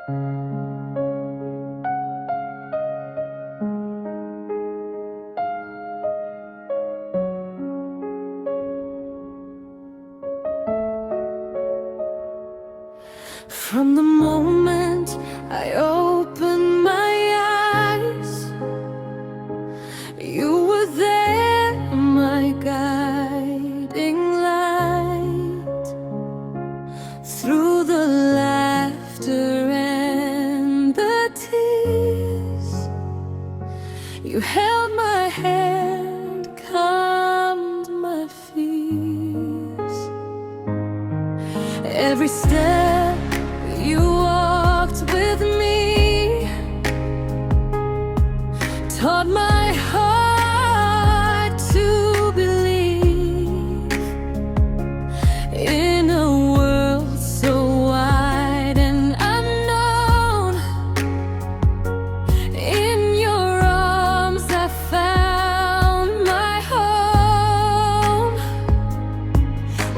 From the moment I opened my eyes, you were there, my guiding light. Through the laughter and the tears, you held my hand, calmed my fears. Every step you walked with me taught my heart to believe in a world so wide and unknown. In your arms I found my home.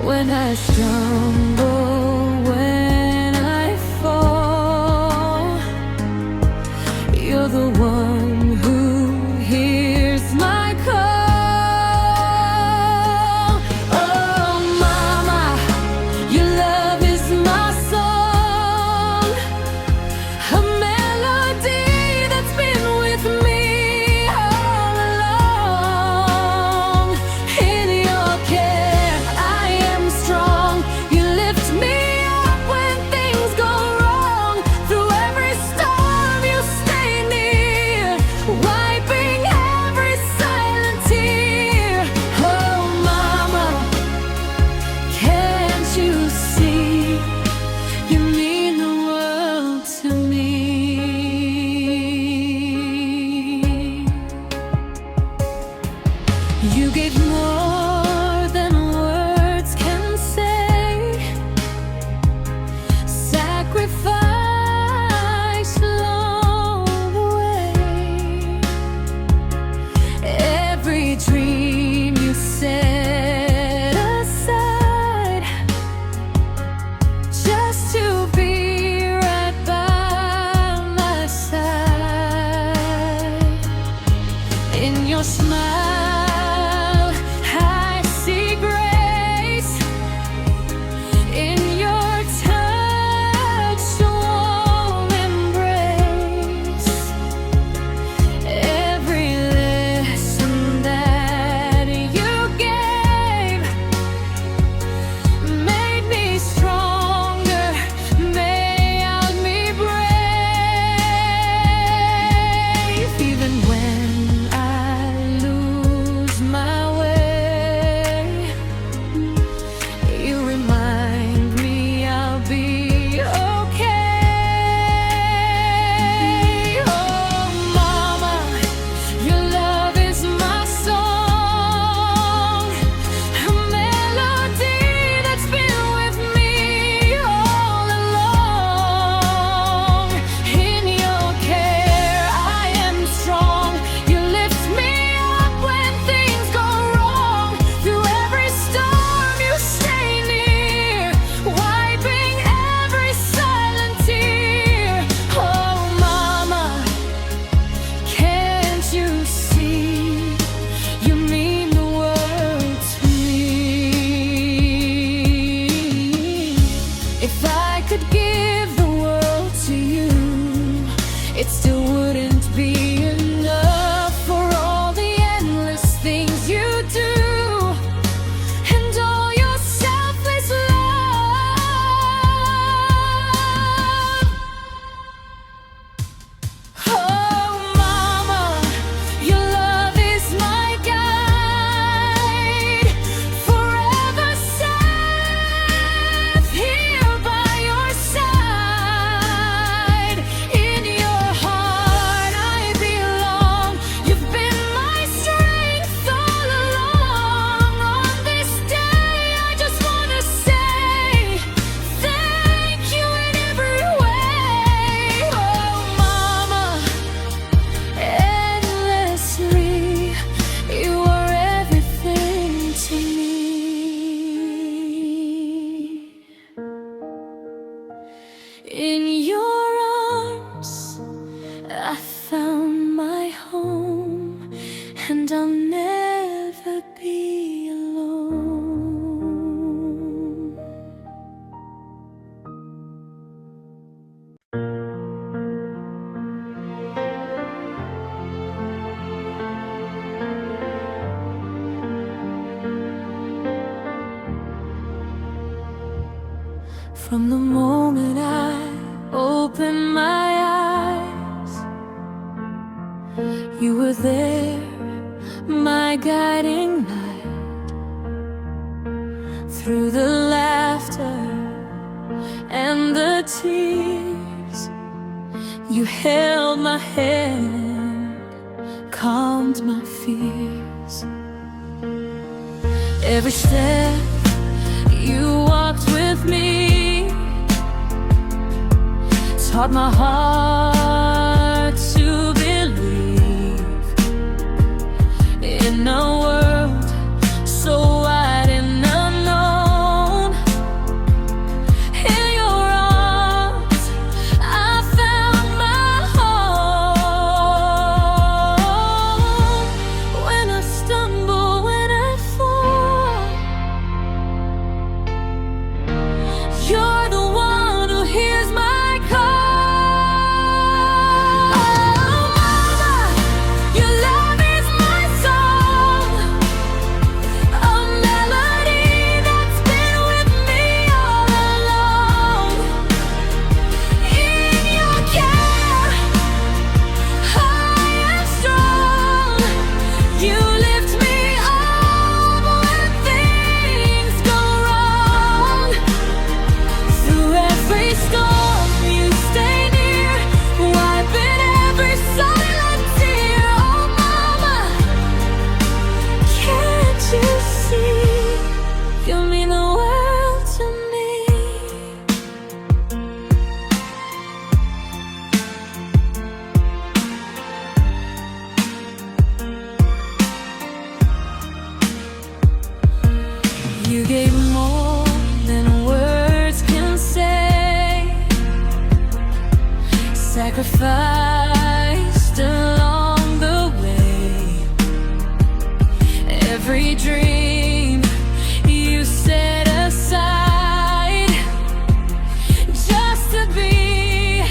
When I stumble, you're the one who hears my call. Oh, Mama, your love is my song, a melody that's been with me all along. In your care, I am strong. You lift me up when things go wrong. Through every storm, you stay near, wiping every silent tear. Oh, Mama, can't you see? You mean the world to me. You gave more than words can say. Sacrifice along the way. Every dream you set aside, just to be right by my side. In your smile I see grace. In your touch, a warm embrace. Every lesson that you gave made me stronger, made me brave. Even when I lose my way, you remind me I'll be okay. Oh, Mama, your love is my song, a melody that's been with me all along. In your care, I am strong. You lift me up when things go wrong. Through every storm, you stay near, wiping every silent tear. Oh, Mama, can't you see? You mean the world to me. If I could give the world to you, it still wouldn't be enough for all the endless things you do, and all your selfless love. Oh, Mama, your love is my guide, forever safe here by your side. In your heart I belong. You've been my strength all along. On this day I just wanna say thank you in every way. Oh, Mama, endlessly, you are everything to me. In your From the moment I opened my eyes, you were there, my guiding light. Through the laughter and the tears, you held my hand, calmed my fears. Every step you walked with me taught my heart to believe in a world so wide and unknown. In your arms I found my home. When I stumble, when I fall, you're the one who hears my call. Oh, Mama, your love is my song, a melody that's been with me all along. In your care, I am strong. You lift me up when things go wrong. Through every storm, you stay near, wiping every silent tear. Oh, Mama, can't you see? You mean the world to me. You gave more than words can say, sacrificed along the way. Every dream you set aside just to be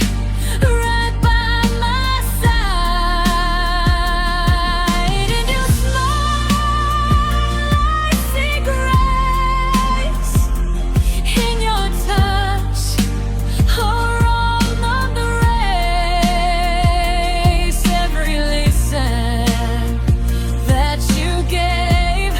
right by my side. And you smile, I see grace in your touch, or on the race. Every lesson that you gave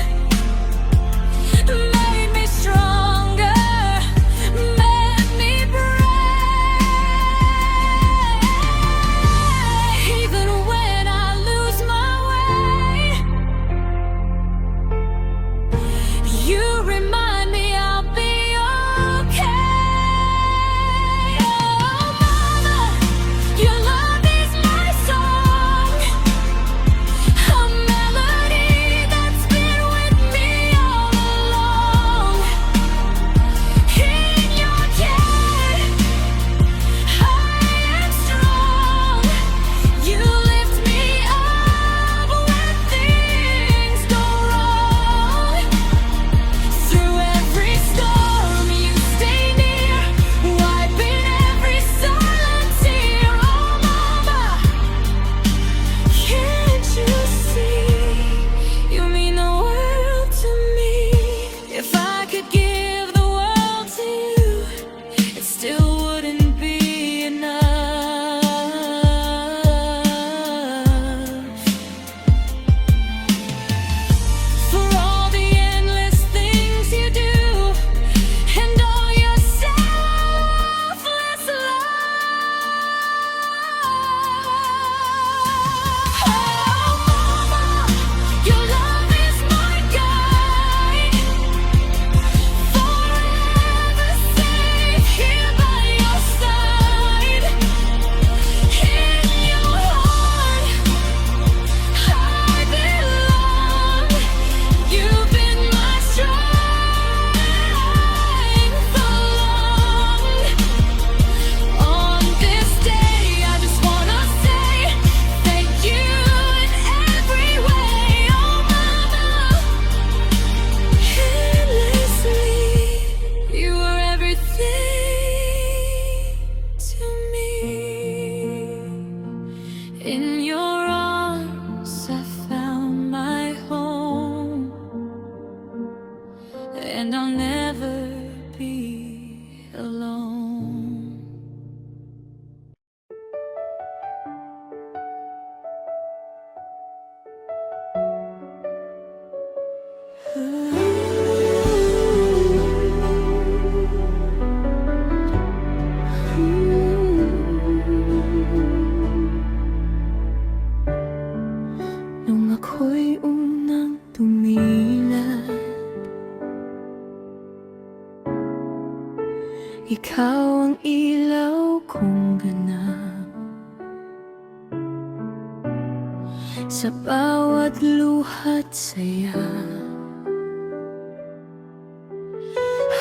sa bawat luha't saya.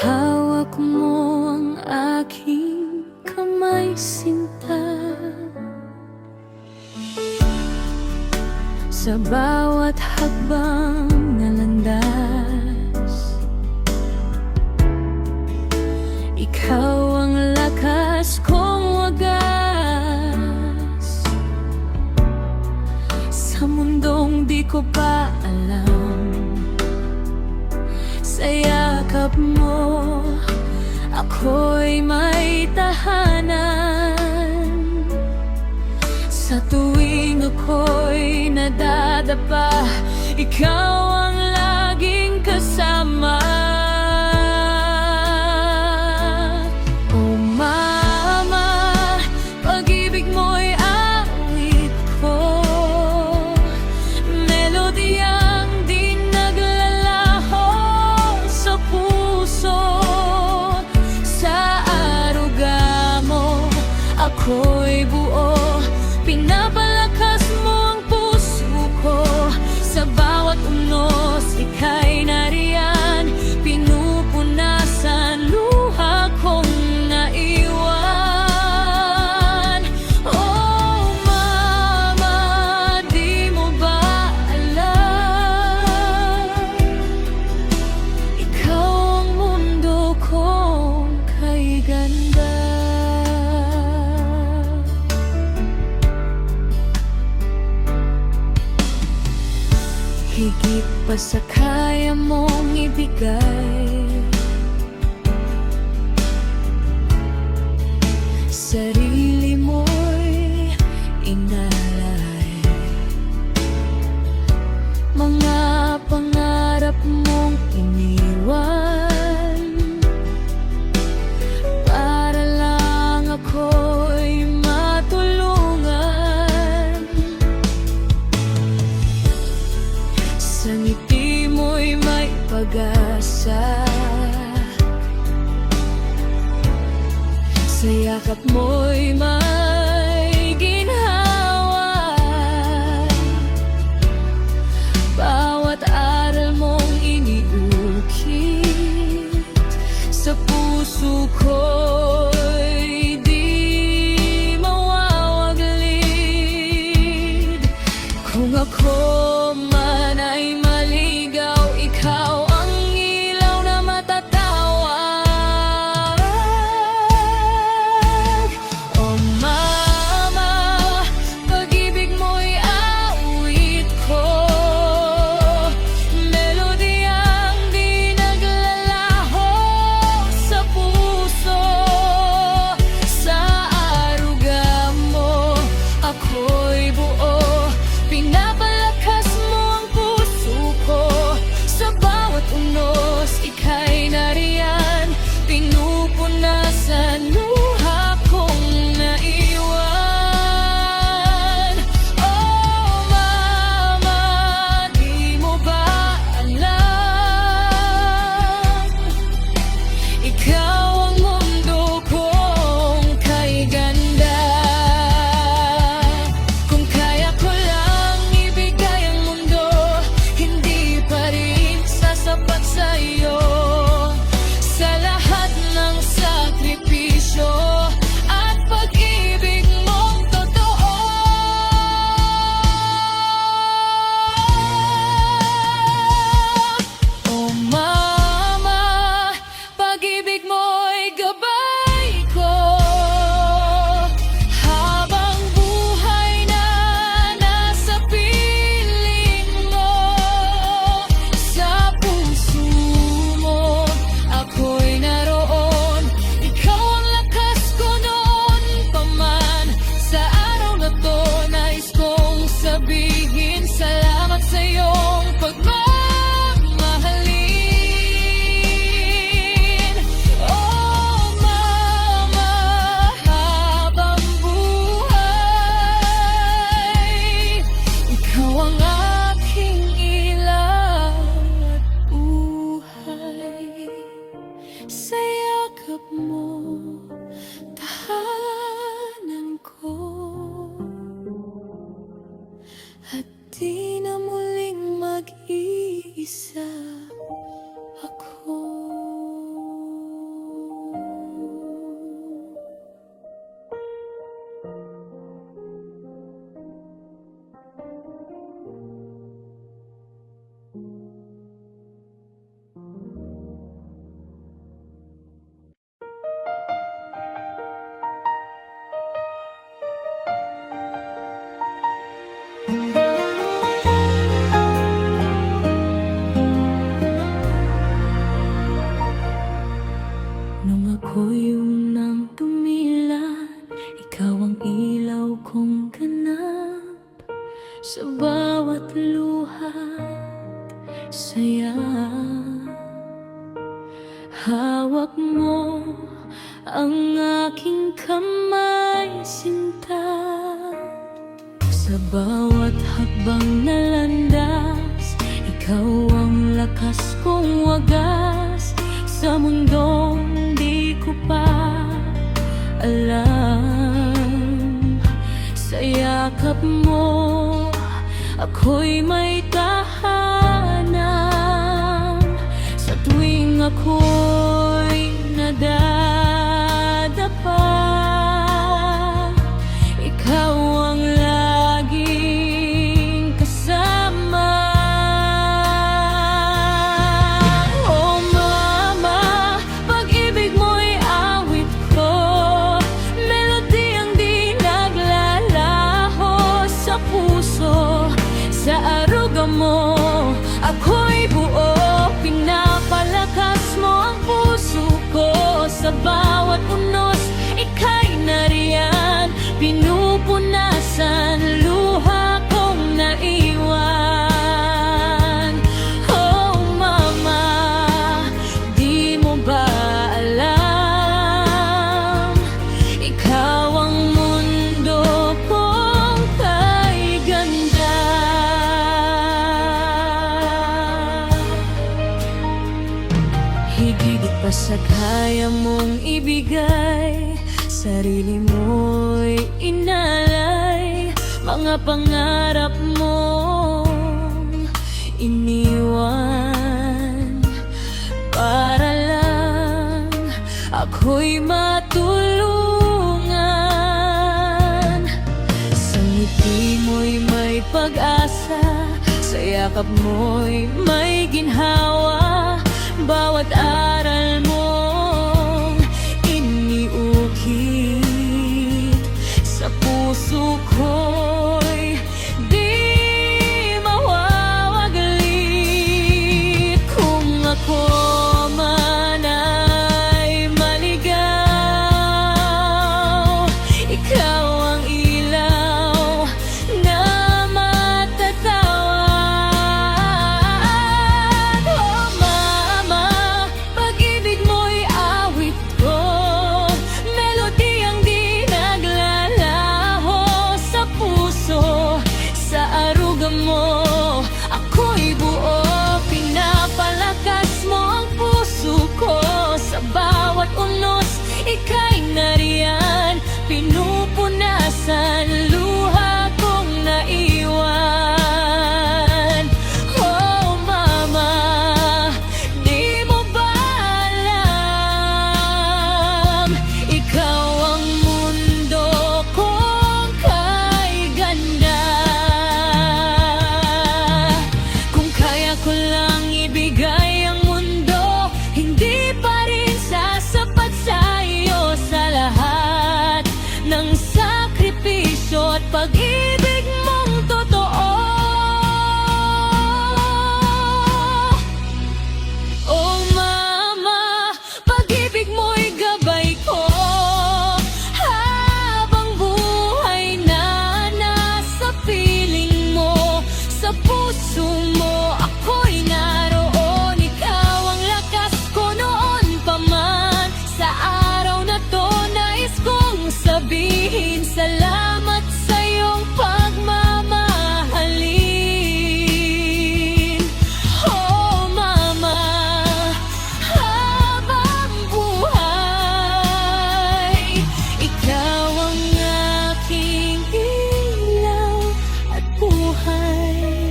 Hawak mo ang aking kamay, sinta. Sa bawat hakbang na landas, ikaw ang lakas kong wagas. Sa mundong di ko pa alam, sa yakap mo ako'y may tahanan. Sa tuwing ako'y nadadapa, ikaw ang laging kasama. Oh mama, pag-ibig mo'y awit ko, melodiyang di naglalaho sa puso. Sa aruga mo ako'y buo, pinapalakas mo ang puso ko. Sa bawat unos, ika'y nariyan, pinupunasan luha kong naiwan. Oh mama, di mo ba alam, ikaw ang mundo kong kay ganda. Higit pa sa kaya mong ibigay, sarili mo'y inalay. Mga pangarap mong iniwan, para lang ako'y matulungan. Sa ngiti mo'y may pag-asa, sa yakap mo'y may ginhawa. Bawat aral mong iniukit sa puso ko'y di mawawaglit. Kung ako man ay maligaw, ikaw ang ilaw na matatawag. Oh mama, pag-ibig mo'y awit ko, melodiyang di naglalaho sa puso. Sa aruga mo ako'y buo, pinapalakas mo ang puso ko. Sa bawat unos, ika'y nariyan, pinupunasan luha kong naiwan. Oh mama, di mo ba alam, ikaw ang mundo kong kay ganda. Kung kaya ko lang ibigay ang mundo, hindi pa rin sasapat sa'yo. Sa lahat ng sakripisyo at pag-ibig mong totoo. Oh mama, pag-ibig mo'y gabay ko, habang buhay na nasa piling mo. Sa puso mo ako'y naroon, ikaw ang lakas ko noon pa man. Sa araw na to, nais kong sabihin salamat sa iyong pagmamahalin. Oh mama, habang buhay, ikaw ang aking ilaw at buhay. Sa yakap mo, tahanan ko, at di na muling mag-iisa ako. Nung ako'y unang tumilan, ikaw ang ilaw kong ganap. Sa bawat luha, saya. Hawak mo ang aking kamay, sinta. Sa bawat hakbang na landas, ikaw ang lakas kong wagas. Sa mundong di ko pa alam, sa yakap mo ako'y may tahanan. Sa tuwing ako'y nadadapa, ikaw ang laging kasama. Oh mama, pag-ibig mo'y awit ko, melodiyang di naglalaho sa puso. Sa aruga mo ako'y buo, pinapalakas mo ang puso ko. Sa bawat unos, ika'y nariyan, pinupunasan luha kong naiwan. Oh mama, di mo ba alam, ikaw ang mundo kong kay ganda. Higit pa sa kaya mong ibigay, sarili mo'y inalay. Mga pangarap mong iniwan, para lang ako'y matulungan. Sa ngiti mo'y may pag-asa, sa yakap mo'y may ginhawa. Bawat aral mong iniukit sa puso ko'y di mawawaglit. Kung ako man ay maligaw, ikaw ang ilaw na matatawag. Oh mama, pag-ibig mo'y awit ko, melodiyang di naglalaho sa puso. Sa aruga mo ako'y buo, pinapalakas mo ang puso ko. Sa bawat unos, ika'y nariyan, pinupunasan luha kong naiwan. Oh mama, di mo ba alam, ikaw ang mundo kong kay ganda. Kung kaya ko lang ibigay ang mundo, hindi pa rin sasapat sa iyo. Sa lahat ng sakripisyo at pag-ibig mong totoo, oh mama, pag-ibig mo'y gabay ko. Habang buhay na nasa piling mo, sa puso mo ako'y naroon. Ikaw ang lakas ko noon pa man. Sa araw na to, nais kong sabihin salamat sa iyong pagmamahalin. Oh mama, habang buhay, ikaw ang aking ilaw at buhay.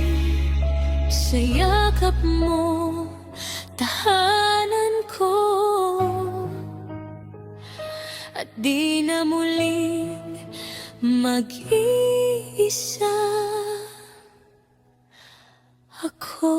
mag-iisa ako.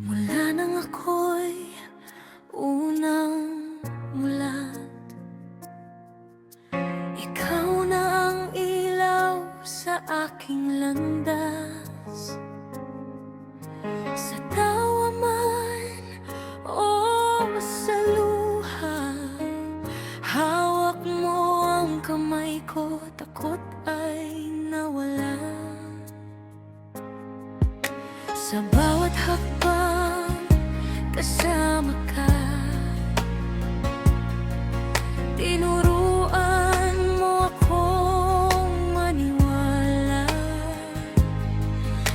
Mula nang ako'y unang mulat, ikaw na ang ilaw sa aking landas. Sa tawa man o sa luha, hawak mo ang kamay ko, takot ay nawala. Sa bawat hakbang kasama ka, tinuruan mo akong maniwala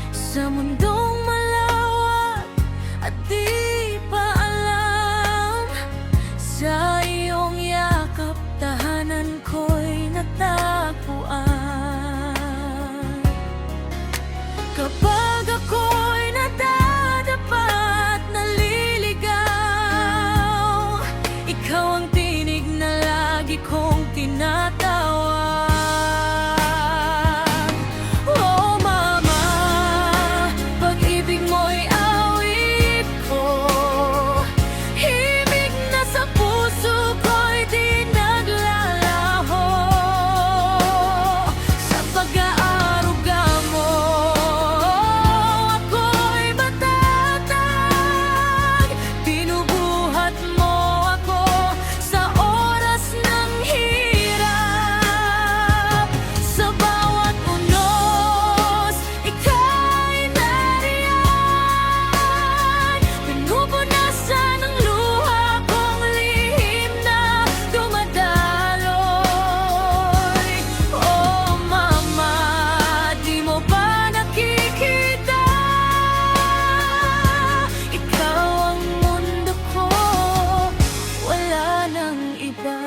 sa mundong malawak at di pa alam. Sa iyong yakap, tahanan ko'y natagpuan. Kapag ako'y nadadapa at naliligaw, ikaw ang tinig na lagi kong tinatawag. Oh mama, pag-ibig mo'y awit ko, himig na sa puso ko'y di naglalaho. Sa pag-aaruga mo, ako'y matatag. Binubuhat mo ako sa oras ng hirap. Sa bawat unos, ika'y nariyan. Pinupunasan ang luha kong lihim na dumadaloy. Oh mama, di mo ba nakikita? Ikaw ang mundo ko, wala nang iba.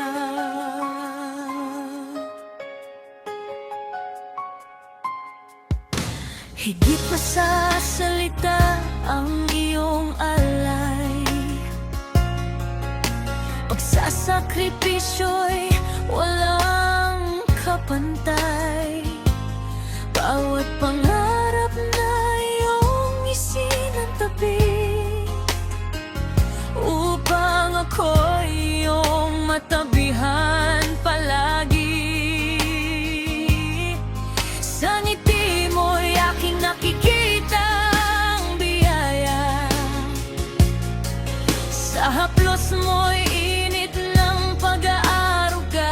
Higit pa sa salita ang iyong alay, pagsasakripisyo'y walang kapantay. Bawat pangarap na iyong isinantabi, upang ako'y iyong matabihan palagi. Sa ngiti mo'y aking nakikita ang biyaya, sa haplos mo'y init ng pag-aaruga.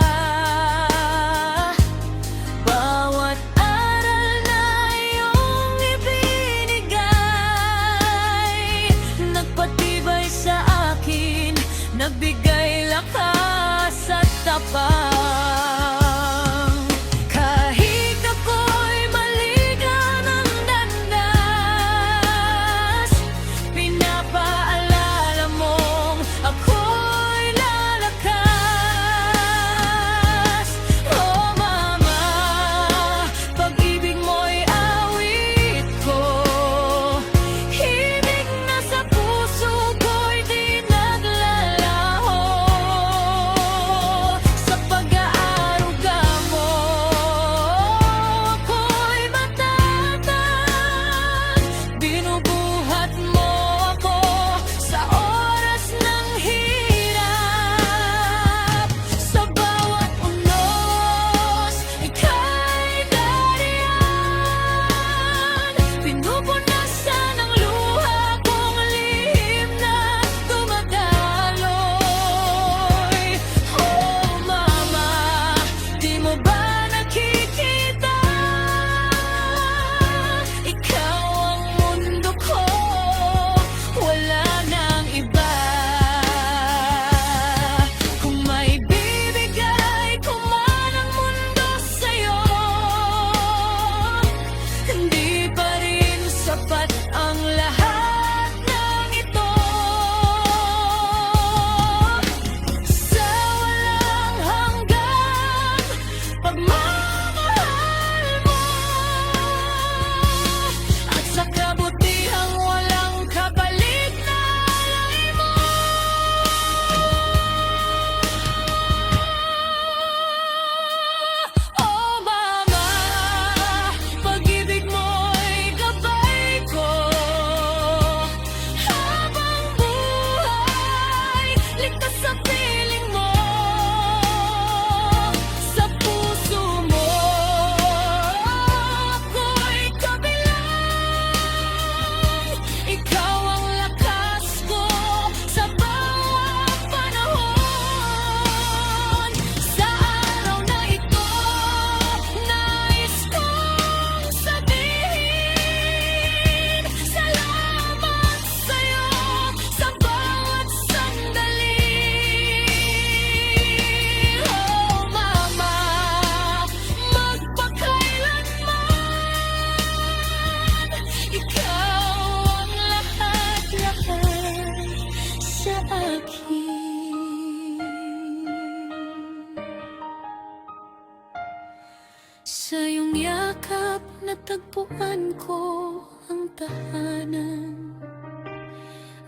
Sa iyong yakap natagpuan ko ang tahanan,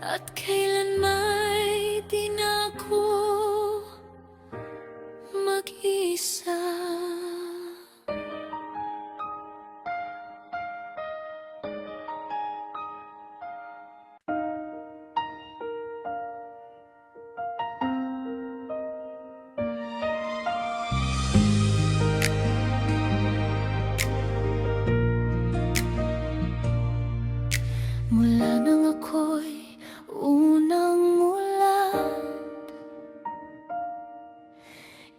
at kailan may di na ako mag-isa. Mula nang ako'y unang mulat,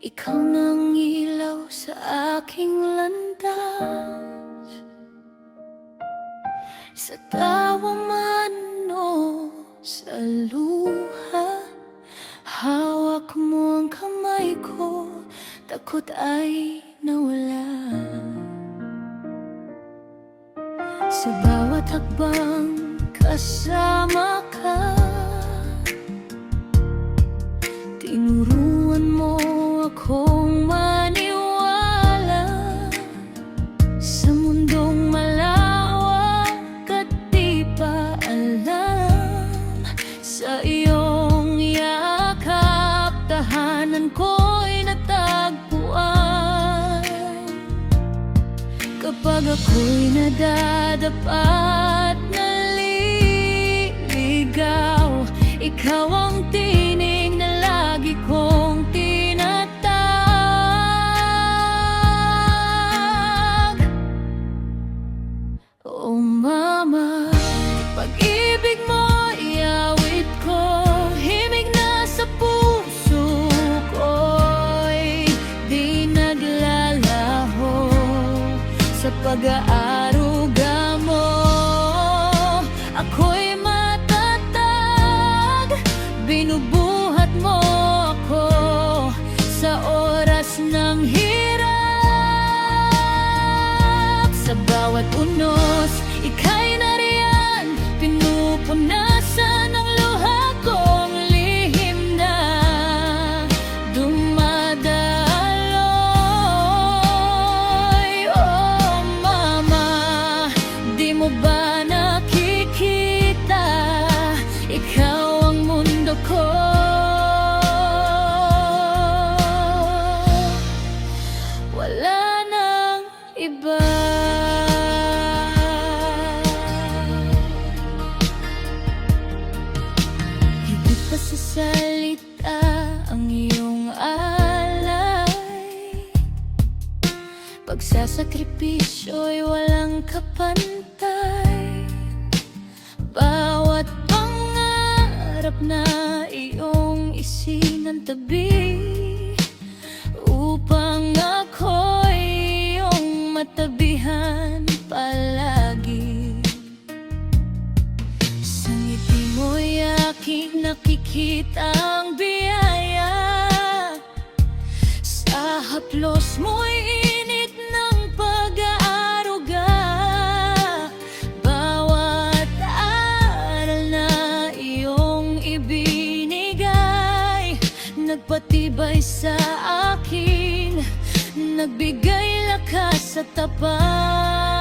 ikaw nang ilaw sa aking landas. Sa tawa man o sa luha, hawak mo ang kamay ko, takot ay nawala. Sa bawat hakbang kasama ka, tinuruan mo akong maniwala sa mundong malawak at di pa alam. Sa iyong yakap, tahanan ko'y natagpuan. Kapag ako'y nadadapa at naliligaw, ikaw ang tinig na lagi kong tinatag. Oh mama, pag-ibig mo'y awit ko, himig na sa puso ko'y di naglalaho. Sa pag-aaruga mo, ako'y matatag. Binubuhat mo ako sa oras ng hirap. Sa bawat unos, ika'y nariyan, pinupunasan ang luha kong lihim na dumadaloy. Oh mama, di mo ba nakikita, ikaw ang mundo ko. Wala nang iba. Higit pa sa salita ang iyong alay, pagsasakripisyo'y walang kapantay. Bawat pangarap na iyong isinantabi, upang ako'y iyong matabihan palagi. Sa ngiti mo'y aking nakikita ang biyaya, sa haplos mo'y init ng pag-aaruga. Bawat aral na iyong ibinigay, nagpatibay sa akin, nagbigay lakas at tapang.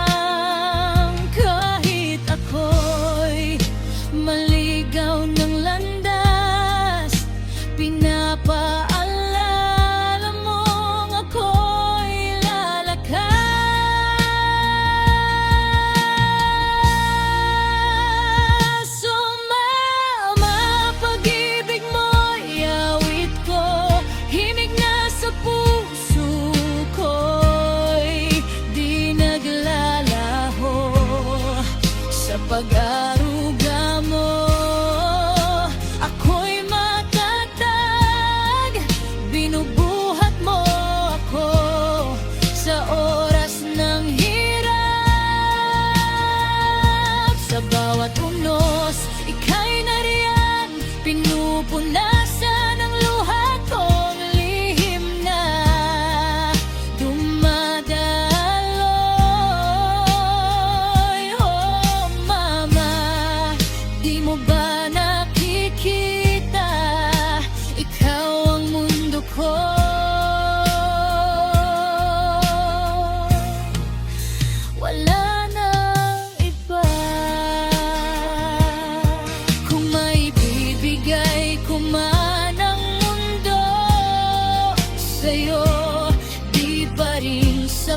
Kahit ako'y maligaw ng landas, pinapaalala mong ako'y lalakas. Oh mama, pag-ibig mo'y awit ko, himig na sa puso ko'y di naglaho.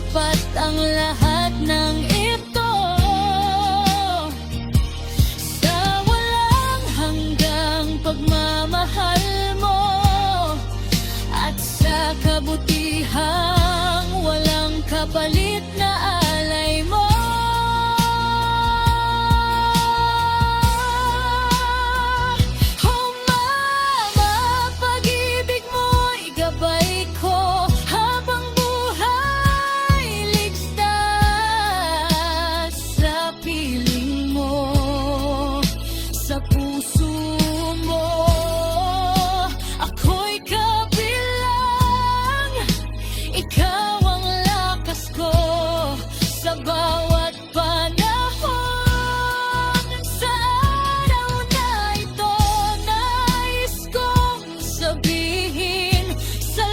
sapat ang lahat ng ito. Sa walang hanggang pagmamahal mo at sa kabutihang walang kapalit na alay mo. Oh mama, pag-ibig mo'y gabay ko habang buhay ligtas sa piling mo, sa puso mo. Ako'y kabilang, ikaw ang lakas ko sa bawat panahon. Sa araw na ito, nais kong sabihin salamat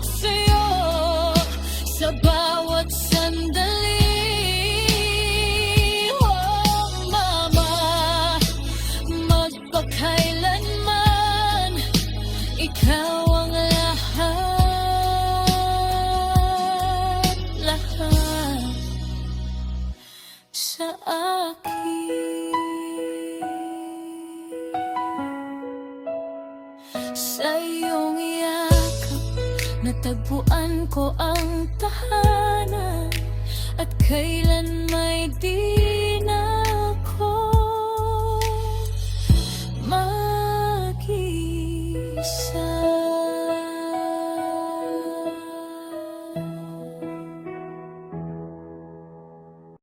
sa'yo sa bawat sandali. Oh mama, magpakailanman ikaw ang lahat sa akin. Sa iyong yakap natagpuan ko ang tahanan at kailan may di na